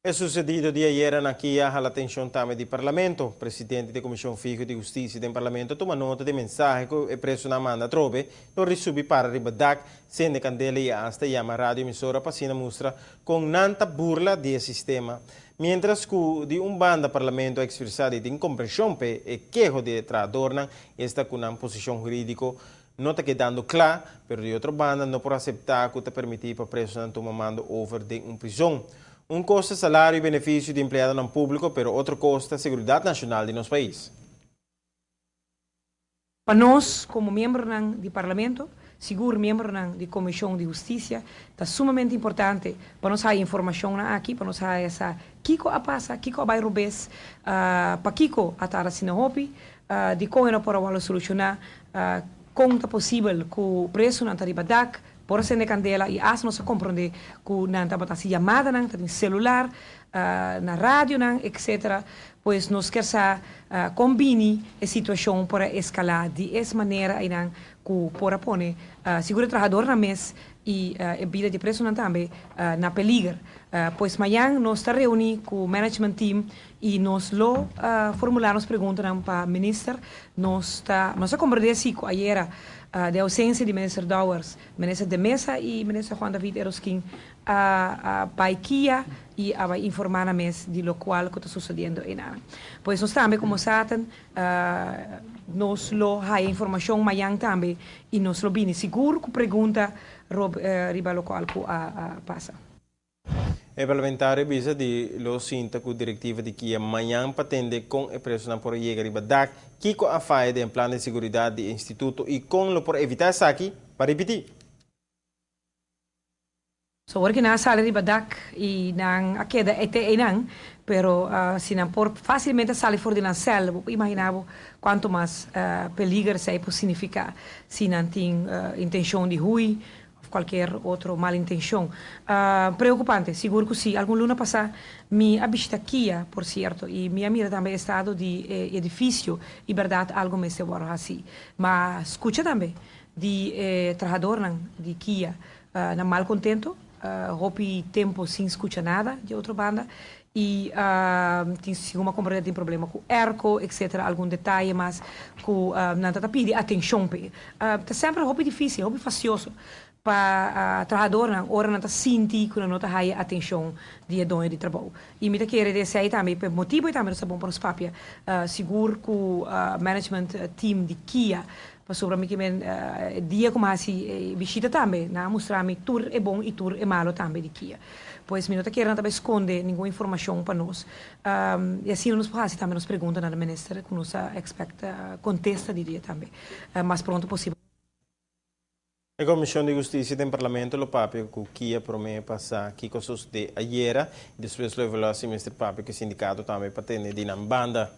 É sucedido de ayer aqui a atenção também do Parlamento. O presidente da Comissão Fixa de Justiça do Parlamento toma nota de mensagem que o preso na manda trobe, não recebe para ribadak, sem de candela e hasta chama a rádio emissora para se mostra com nanta burla do sistema. Mientras que de banda Parlamento expressado de incompreensão e quejo de tradornan está com uma posição jurídica não está quedando claro, mas de outra banda não pode aceitar que te permitir para preso não tomar mando over de prisão. Custa salário e benefício de empregado no público, pero outro custa segurança nacional de nosso país. Para nós, como membro do Parlamento, seguro membro da Comissão de Justiça, está sumamente importante para nós ter informação aqui, para nós ter essa Kiko a passa, Kiko vai rubes, para Kiko a estar assim na hopi, de como não pode solucionar, como é possível que o preço não está ribadak, por ser de candela e as não se compreende que não está batendo chamada, não está celular, na rádio, etc. Pois nós queremos combinar a situação para escalar de essa maneira aí que para pôr seguro trabalhador na mesa e a vida de preço também na peligro. Pois amanhã nós estamos reunidos com o management team e nós formulamos perguntas para o ministro. Nós compreendemos assim que ayer de ausência de ministro Dowers, ministro de Mesa e ministro Juan David Eroskin para IKEA e a informar a mesa de lo qual está sucedendo em Ana. Pois nós também, como sabem, nós a informação amanhã também e nós lo bem seguro que pergunta riba lo qual passa. O parlamentar avisa de lo sinta que a diretiva de que amanhã patente com a pressão por chegar a badak, que com a falha de plano de segurança do instituto e com lo por evitar isso aqui, para repetir. So, porque na sala de badak e na queda é não, pero se não por facilmente sair fora da cela, imaginava quanto mais peligro isso pode significar se não tem intenção de ruir qualquer outra mal intenção. Preocupante, seguro que sim. Algum luna passar, me abista aqui, por certo, e minha mira também estado de edifício, e verdade, algo me se borra assim. Mas escuta também, de trabalhador de Kia, na mal contento, roupa tempo sem escutar nada de outra banda, e tem uma companhia tem problema com ERCO, etc. Algum detalhe, mas que não está pedindo atenção. Está sempre roupa difícil, roupa facioso. Para trabalhador ora não está sentindo que não está aí atenção de dono de trabalho e me querer dizer aí também por motivo e também é bom para os papia seguro que o management team de Kia para sobre mim que dia como assim visita também na mostrar me tour é bom e tour é malo também de Kia pois me não está querendo também esconder nenhuma informação para nós e assim nos faz também nos pergunta na ministra que nos expecta contesta de dia também mais pronto possível. A Comissão de Justiça do Parlamento lo papel que Kia promete passar que coisas de ayer, depois lo evaluação do Mr. Papel que o sindicato também para ter de banda.